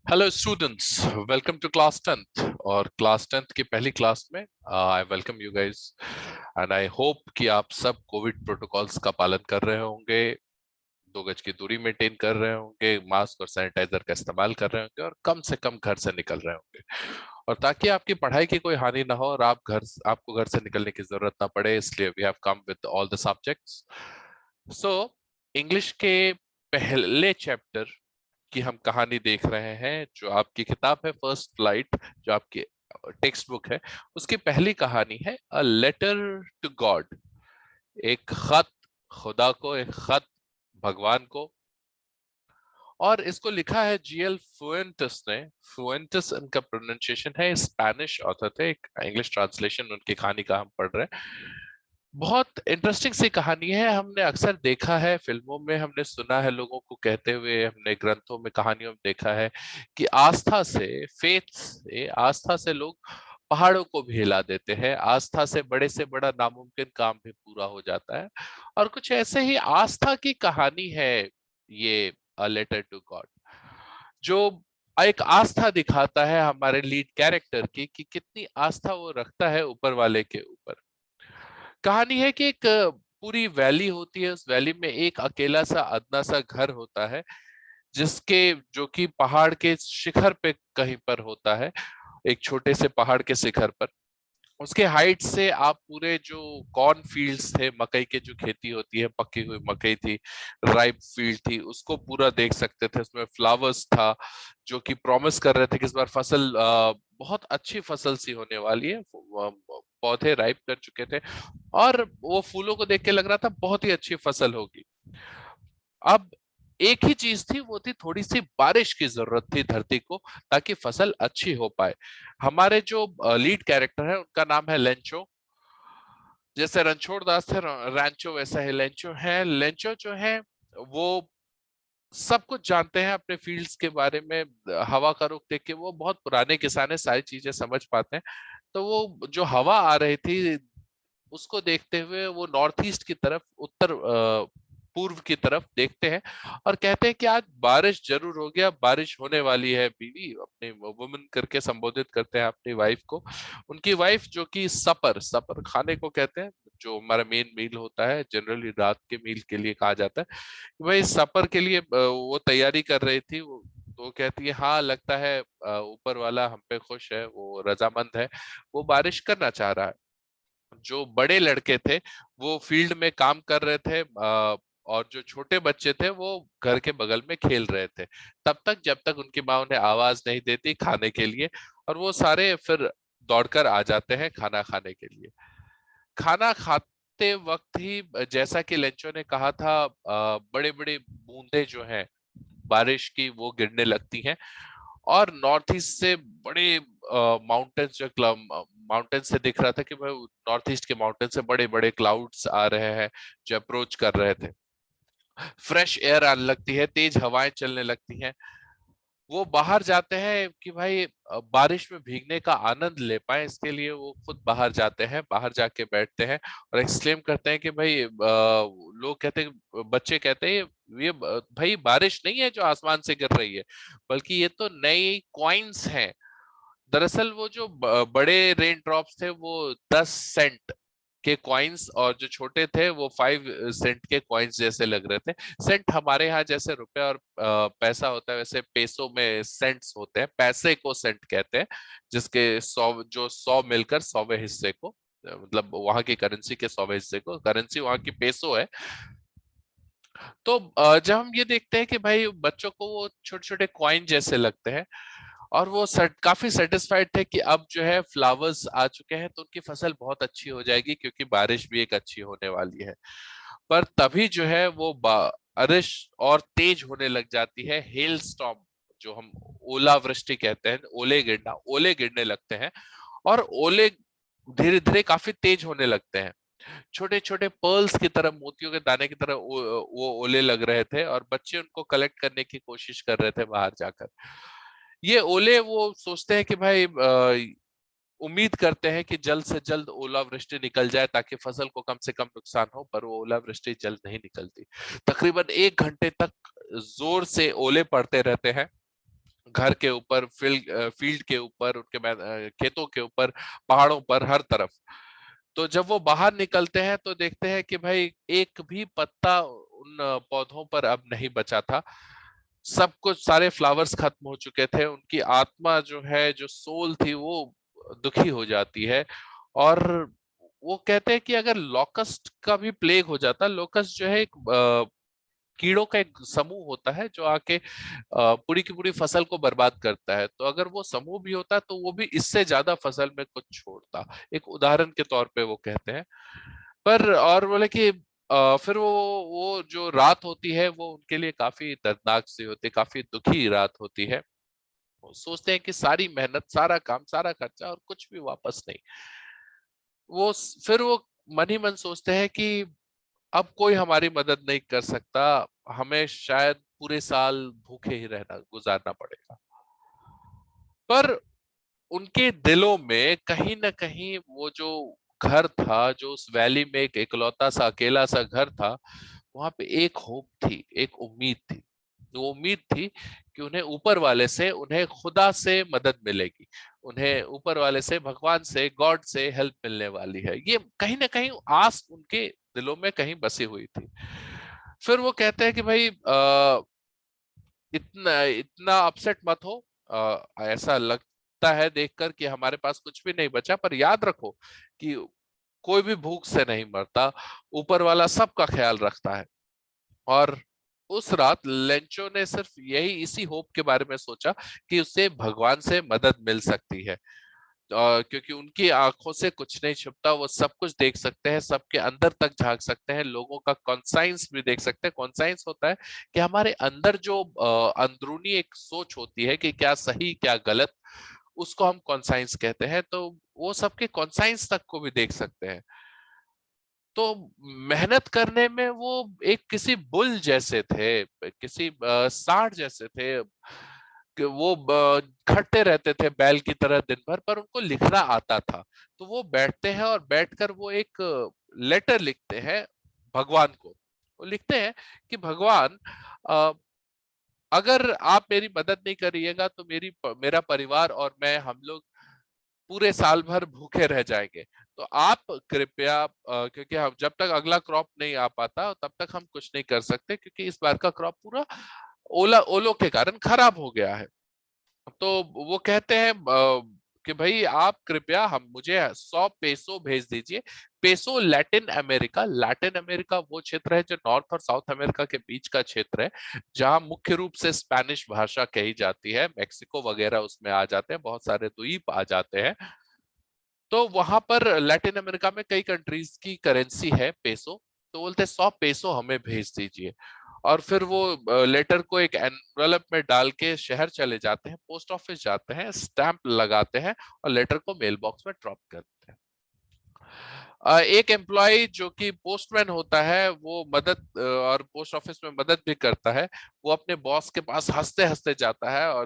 Hello students, welcome to class 10th। और class 10th की पहली क्लास में I welcome you guys and I hope कि आप सब कोविड प्रोटोकॉल्स का पालन कर रहे होंगे, 2 गज की दूरी मेंटेन कर रहे होंगे, मास्क और सैनिटाइजर का इस्तेमाल कर रहे होंगे और कम से कम घर से निकल रहे होंगे। और ताकि आपकी पढ़ाई की कोई हानि ना हो और आपको घर से निकलने की जरूरत ना पड़े, इसलिए we have come with all the subjects. So English के पहले चैप्टर की हम कहानी देख रहे हैं, जो आपकी किताब है फर्स्ट फ्लाइट, जो आपकी टेक्स्ट बुक है, उसकी पहली कहानी है अ लेटर टू गॉड। एक खत खुदा को, एक खत भगवान को। और इसको लिखा है जीएल फुएंटेस ने। फुएंटेस इनका प्रोनाउंसिएशन है, स्पेनिश ऑथर थे, एक इंग्लिश ट्रांसलेशन उनकी कहानी का हम पढ़ रहे हैं। बहुत इंटरेस्टिंग सी कहानी है। हमने अक्सर देखा है फिल्मों में, हमने सुना है लोगों को कहते हुए, हमने ग्रंथों में कहानियों में देखा है कि आस्था से लोग पहाड़ों को भी हिला देते हैं। आस्था से बड़ा नामुमकिन काम भी पूरा हो जाता है। और कुछ ऐसे ही आस्था की कहानी है ये अ लेटर टू गॉड, जो एक आस्था दिखाता है हमारे लीड कैरेक्टर की कि कितनी आस्था वो रखता है ऊपर वाले के ऊपर। कहानी है कि एक पूरी वैली होती है, उस वैली में एक अकेला सा अदना सा घर होता है, जिसके जो कि पहाड़ के शिखर पे कहीं पर होता है, एक छोटे से पहाड़ के शिखर पर। उसके हाइट से आप पूरे जो कॉर्न फील्ड्स थे, मकई की जो खेती होती है, पकी हुई मकई थी, राइप फील्ड थी, उसको पूरा देख सकते थे। उसमें फ्लावर्स था जो कि प्रॉमिस कर रहे थे कि इस बार फसल बहुत अच्छी फसल सी होने वाली है। पौधे राइप कर चुके थे और वो फूलों को देख के लग रहा था बहुत ही अच्छी फसल होगी। अब एक ही चीज थी, वो थी थोड़ी सी बारिश की जरूरत थी धरती को, ताकि फसल अच्छी हो पाए। हमारे जो लीड कैरेक्टर है उनका नाम है लेंचो। जैसे रणछोड़ दास थे रैंचो, वैसा है लेंचो है। लेंचो जो है वो सब कुछ जानते हैं अपने फील्ड्स के बारे में। हवा का रुख देख के, वो बहुत पुराने किसान है, सारी चीजें समझ पाते हैं। तो वो जो हवा आ रही थी, उसको देखते हुए वो नॉर्थ ईस्ट की तरफ, उत्तर पूर्व की तरफ देखते हैं और कहते हैं कि आज बारिश जरूर हो गया, बारिश होने वाली है। बीवी अपने वुमन करके संबोधित करते हैं अपनी वाइफ को। उनकी वाइफ जो कि सपर सपर खाने को कहते हैं, जो हमारा मेन मील होता है, जनरली रात के मील के लिए कहा जाता है, वही सपर के लिए वो तैयारी कर रही थी। तो वो कहती है हाँ, लगता है ऊपर वाला हम पे खुश है, वो रजामंद है, वो बारिश करना चाह रहा है। जो बड़े लड़के थे वो फील्ड में काम कर रहे थे, और जो छोटे बच्चे थे वो घर के बगल में खेल रहे थे, तब तक जब तक उनकी माँ उन्हें आवाज नहीं देती खाने के लिए। और वो सारे फिर दौड़कर आ जाते हैं खाना खाने के लिए। खाना खाते वक्त ही, जैसा कि लेंचो ने कहा था, बड़े बड़े बूंदे जो हैं बारिश की वो गिरने लगती हैं। और नॉर्थ ईस्ट से बड़े माउंटेन्स, जो माउंटेन से दिख रहा था कि भाई नॉर्थ ईस्ट के माउंटेन से बड़े बड़े क्लाउड्स आ रहे हैं जो अप्रोच कर रहे थे। फ्रेश एयर आने लगती है, तेज हवाएं चलने लगती हैं। वो बाहर जाते हैं कि भाई बारिश में भीगने का आनंद ले पाए, इसके लिए वो खुद बाहर जाते हैं, बाहर जाके बैठते हैं और एक्सक्लेम करते हैं कि भाई लोग कहते हैं, बच्चे कहते हैं, ये भाई बारिश नहीं है जो आसमान से गिर रही है, बल्कि ये तो नई कॉइन्स हैं। दरअसल वो जो बड़े रेन ड्रॉप्स थे वो 10 सेंट के कॉइन्स, और जो छोटे थे वो 5 सेंट के कॉइन्स जैसे लग रहे थे। सेंट हमारे यहाँ जैसे रुपए और पैसा होता है, वैसे पेसों में सेंट्स होते हैं। पैसे को सेंट कहते हैं, जिसके 100 मिलकर 100वें हिस्से को, मतलब वहां की करेंसी के 100वें हिस्से को, करेंसी वहां की पेसो है। तो जब हम ये देखते हैं कि भाई बच्चों को वो छोटे छोटे कॉइन जैसे लगते हैं, और वो काफी सेटिस्फाइड थे कि अब जो है फ्लावर्स आ चुके हैं तो उनकी फसल बहुत अच्छी हो जाएगी, क्योंकि बारिश भी एक अच्छी होने वाली है। पर तभी जो है वो बारिश और तेज होने लग जाती है। हेल स्टॉर्म, जो हम ओलावृष्टि कहते हैं, ओले गिरने लगते हैं। और ओले धीरे धीरे काफी तेज होने लगते हैं। छोटे छोटे पर्ल्स की तरह, मोतियों के दाने की तरह वो ओले लग रहे थे, और बच्चे उनको कलेक्ट करने की कोशिश कर रहे थे बाहर जाकर। ये ओले, वो सोचते हैं कि भाई उम्मीद करते हैं कि जल्द से जल्द ओलावृष्टि निकल जाए ताकि फसल को कम से कम नुकसान हो, पर वो ओलावृष्टि जल्द नहीं निकलती। तकरीबन 1 घंटे तक जोर से ओले पड़ते रहते हैं। घर के ऊपर, फील्ड के ऊपर, उनके खेतों के ऊपर, पहाड़ों पर, हर तरफ। तो जब वो बाहर निकलते हैं तो देखते हैं कि भाई एक भी पत्ता उन पौधों पर अब नहीं बचा था। सब कुछ, सारे फ्लावर्स खत्म हो चुके थे। उनकी आत्मा जो है, जो सोल थी, वो दुखी हो जाती है। और वो कहते हैं कि अगर लोकस्ट का भी प्लेग हो जाता, लोकस्ट जो है एक कीड़ों का एक समूह होता है जो आके पूरी की पूरी फसल को बर्बाद करता है, तो अगर वो समूह भी होता तो वो भी इससे ज्यादा फसल में कुछ छोड़ता। एक उदाहरण के तौर पे वो कहते हैं। पर और बोले कि फिर वो जो रात होती है वो उनके लिए काफी दर्दनाक सी होती है, काफी दुखी रात होती है। वो सोचते हैं कि सारी मेहनत, सारा काम, सारा खर्चा, और कुछ भी वापस नहीं। फिर वो मन ही मन सोचते हैं कि अब कोई हमारी मदद नहीं कर सकता, हमें शायद पूरे साल भूखे ही रहना, गुजारना पड़ेगा। पर उनके दिलों में कहीं ना कहीं वो जो घर था, जो उस वैली में एक इकलौता सा अकेला सा घर था, वहां पे एक होप थी, एक उम्मीद थी। वो उम्मीद थी कि उन्हें ऊपर वाले से, उन्हें खुदा से मदद मिलेगी, उन्हें ऊपर वाले से, भगवान से, गॉड से हेल्प मिलने वाली है। ये कहीं ना कहीं आस उनके दिलों में कहीं बसी हुई थी। फिर वो कहते हैं कि भाई इतना इतना अपसेट मत हो। ऐसा लगता है देखकर कि हमारे पास कुछ भी नहीं बचा, पर याद रखो कि कोई भी भूख से नहीं मरता, ऊपर वाला सबका ख्याल रखता है। और उस रात लेंचो ने सिर्फ यही, इसी होप के बारे में सोचा कि उसे भगवान से मदद मिल सकती है। क्योंकि उनकी आंखों से कुछ नहीं छुपता, वो सब कुछ देख सकते हैं, सबके अंदर तक झांक सकते हैं, लोगों का कॉन्साइंस भी देख सकते हैं। कॉन्साइंस होता है कि हमारे अंदर जो अंदरूनी एक सोच होती है कि क्या सही क्या गलत, उसको हम कॉन्साइंस कहते हैं। तो वो सबके कॉन्साइंस तक को भी देख सकते हैं। तो मेहनत करने में वो एक किसी बुल जैसे थे, किसी सांड जैसे थे, कि वो खटते रहते थे बैल की तरह दिन भर, पर उनको लिखना आता था। तो वो बैठते हैं और बैठकर वो एक लेटर लिखते हैं भगवान को। वो लिखते हैं कि भगवान, अ, अगर आप मेरी मदद नहीं करिएगा तो मेरा परिवार और मैं, हम लोग पूरे साल भर भूखे रह जाएंगे। तो आप कृपया, क्योंकि हम जब तक अगला क्रॉप नहीं आ पाता तब तक हम कुछ नहीं कर सकते, क्योंकि इस बार का क्रॉप पूरा ओलों के कारण खराब हो गया है। तो वो कहते हैं कि भाई आप कृपया हम मुझे 100 पेसो भेज दीजिए। Peso Latin America, Latin America वो क्षेत्र है जो नॉर्थ और साउथ अमेरिका के बीच का क्षेत्र है, जहां मुख्य रूप से स्पेनिश भाषा कही जाती है। मेक्सिको वगैरह उसमें आ जाते हैं, बहुत सारे द्वीप आ जाते हैं। तो वहां पर लैटिन अमेरिका में कई कंट्रीज की करेंसी है पेसो। तो बोलते 100 पेसो हमें भेज दीजिए। और फिर वो लेटर को एक एनवेलप में डाल के शहर चले जाते हैं, पोस्ट ऑफिस जाते हैं, स्टैंप लगाते हैं और लेटर को मेल बॉक्स में ड्रॉप करते हैं। एक एम्प्लॉय जो कि पोस्टमैन होता है, वो मदद और पोस्ट ऑफिस में मदद भी करता है। वो अपने बॉस के पास हंसते हंसते जाता है, और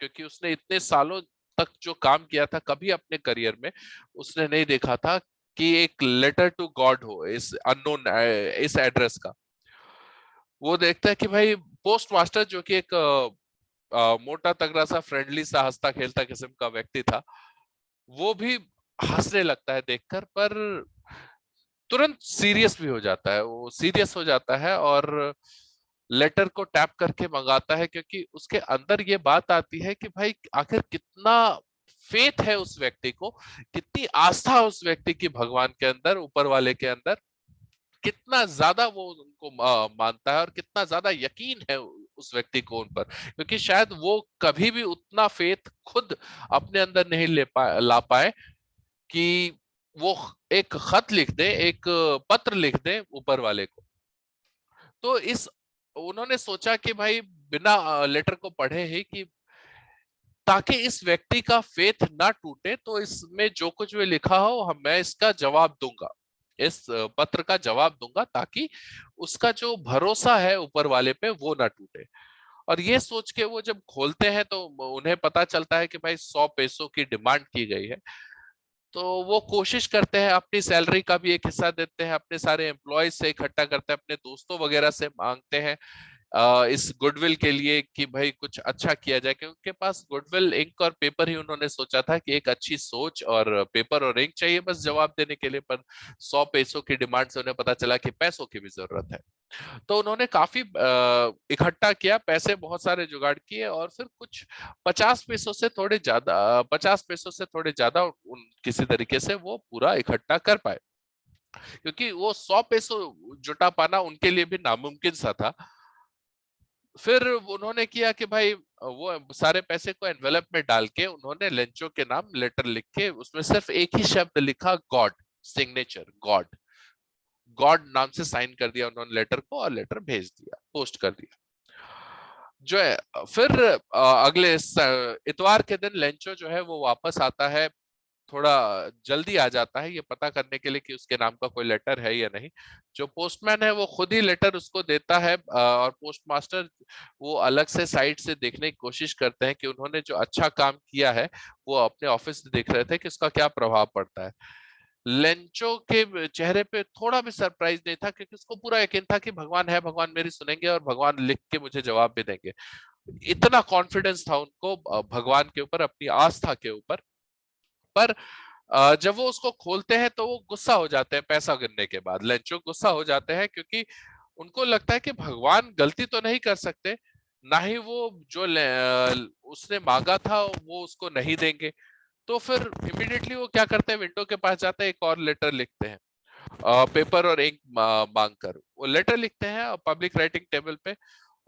क्योंकि उसने इतने सालों तक जो काम किया था, कभी अपने करियर में उसने नहीं देखा था कि एक लेटर टू गॉड हो इस अननोन, इस एड्रेस का। वो देखता है कि भाई पोस्ट मास्टर, जो कि एक मोटा तगड़ा सा, फ्रेंडली सा, हंसता खेलता किस्म का व्यक्ति था, वो भी हंसने लगता है देखकर, पर तुरंत सीरियस भी हो जाता है। वो सीरियस हो जाता है और लेटर को टैप करके मंगाता है, क्योंकि उसके अंदर ये बात आती है कि भाई आखिर कितना फेथ है उस व्यक्ति को, कितनी आस्था है उस व्यक्ति की भगवान के अंदर, ऊपर वाले के अंदर, कितना ज्यादा वो उनको मानता है और कितना ज्यादा यकीन है उस व्यक्ति को उन पर। क्योंकि शायद वो कभी भी उतना फेथ खुद अपने अंदर नहीं ला पाए कि वो एक खत लिख दे, एक पत्र लिख दे ऊपर वाले को। तो इस उन्होंने सोचा कि भाई बिना लेटर को पढ़े ही, कि ताकि इस व्यक्ति का फेथ ना टूटे, तो इसमें जो कुछ भी लिखा हो मैं इसका जवाब दूंगा, इस पत्र का जवाब दूंगा, ताकि उसका जो भरोसा है ऊपर वाले पे वो ना टूटे। और ये सोच के वो जब खोलते हैं तो उन्हें पता चलता है कि भाई 100 पेसों की डिमांड की गई है। तो वो कोशिश करते हैं, अपनी सैलरी का भी एक हिस्सा देते हैं, अपने सारे एम्प्लॉयज से इकट्ठा करते हैं, अपने दोस्तों वगैरह से मांगते हैं इस गुडविल के लिए कि भाई कुछ अच्छा किया जाए, क्योंकि उनके पास गुडविल इंक और पेपर ही उन्होंने सोचा था कि एक अच्छी सोच और पेपर और इंक चाहिए बस जवाब देने के लिए, पर 100 पैसों की डिमांड से उन्हें पता चला कि पैसों की भी जरूरत है। तो उन्होंने काफी इकट्ठा किया, पैसे बहुत सारे जुगाड़ किए और फिर कुछ 50 पैसों से थोड़े ज्यादा किसी तरीके से वो पूरा इकट्ठा कर पाए, क्योंकि वो 100 पैसों जुटा पाना उनके लिए भी नामुमकिन सा था। फिर उन्होंने किया कि भाई वो सारे पैसे को एनवेलप में डाल के उन्होंने लेंचो के नाम लेटर लिख के उसमें सिर्फ एक ही शब्द लिखा, गॉड, सिग्नेचर गॉड, गॉड नाम से साइन कर दिया उन्होंने लेटर को और लेटर भेज दिया, पोस्ट कर दिया। जो है फिर अगले इतवार के दिन लेंचो जो है वो वापस आता है, थोड़ा जल्दी आ जाता है ये पता करने के लिए कि उसके नाम का कोई लेटर है या नहीं। जो पोस्टमैन है वो खुद ही लेटर उसको देता है, और पोस्टमास्टर वो अलग से साइड से देखने की कोशिश करते हैं कि उन्होंने जो अच्छा काम किया है वो अपने ऑफिस से देख रहे थे कि उसका क्या प्रभाव पड़ता है। लेंचो के चेहरे पे थोड़ा भी सरप्राइज नहीं था, क्योंकि उसको पूरा यकीन था कि भगवान है, भगवान मेरी सुनेंगे और भगवान लिख के मुझे जवाब भी देंगे। इतना कॉन्फिडेंस था उनको भगवान के ऊपर, अपनी आस्था के ऊपर। पर जब वो उसको खोलते हैं तो वो गुस्सा हो जाते हैं, पैसा गिनने के बाद लेंचो गुस्सा हो जाते हैं, क्योंकि उनको लगता है कि भगवान गलती तो नहीं कर सकते, ना ही वो जो उसने मांगा था वो उसको नहीं देंगे। तो फिर इमिडिएटली वो क्या करते हैं, विंडो के पास जाते हैं, एक और लेटर लिखते हैं, पेपर और इंक मांग कर वो लेटर लिखते हैं पब्लिक राइटिंग टेबल पे।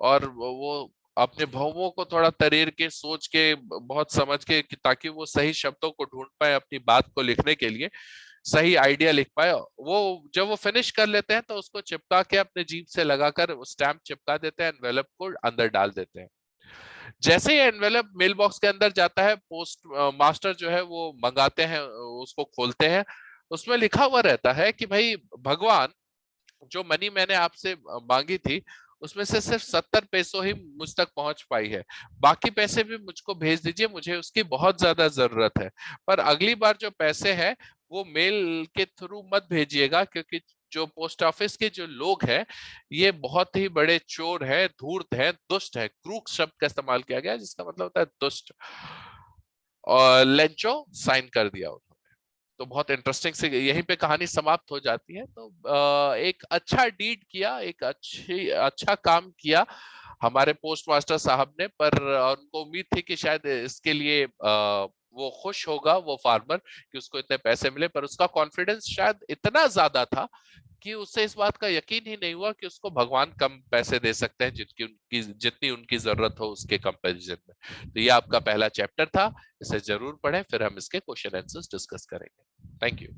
और वो अपने भावों को थोड़ा तरीर के सोच के बहुत समझ के ताकि वो सही शब्दों को ढूंढ पाए अपनी बात को लिखने के लिए, सही आइडिया लिख पाए। वो जब वो फिनिश कर लेते हैं तो उसको चिपका के अपने जीभ से लगाकर स्टैंप चिपका देते हैं, एनवेलप को अंदर डाल देते हैं। जैसे ही एनवेलप मेल बॉक्स के अंदर जाता है, पोस्ट मास्टर जो है वो मंगाते हैं, उसको खोलते हैं, उसमें लिखा हुआ रहता है कि भाई भगवान, जो मनी मैंने आपसे मांगी थी उसमें से सिर्फ 70 पैसों ही मुझ तक पहुंच पाई है, बाकी पैसे भी मुझको भेज दीजिए, मुझे उसकी बहुत ज्यादा जरूरत है। पर अगली बार जो पैसे हैं वो मेल के थ्रू मत भेजिएगा, क्योंकि जो पोस्ट ऑफिस के जो लोग हैं ये बहुत ही बड़े चोर हैं, धूर्त हैं, दुष्ट है, क्रूक शब्द का इस्तेमाल किया गया है जिसका मतलब होता है दुष्ट। और लेंचो साइन कर दिया। तो बहुत इंटरेस्टिंग से यहीं पे कहानी समाप्त हो जाती है। तो एक अच्छा डीड किया, एक अच्छा काम किया हमारे पोस्ट मास्टर साहब ने, पर उनको उम्मीद थी कि शायद इसके लिए वो खुश होगा वो फार्मर कि उसको इतने पैसे मिले, पर उसका कॉन्फिडेंस शायद इतना ज्यादा था कि उससे इस बात का यकीन ही नहीं हुआ कि उसको भगवान कम पैसे दे सकते हैं जितनी उनकी जरूरत हो उसके कंपैरिजन में। तो ये आपका पहला चैप्टर था, इसे जरूर पढ़ें, फिर हम इसके क्वेश्चन आंसर्स डिस्कस करेंगे। Thank you.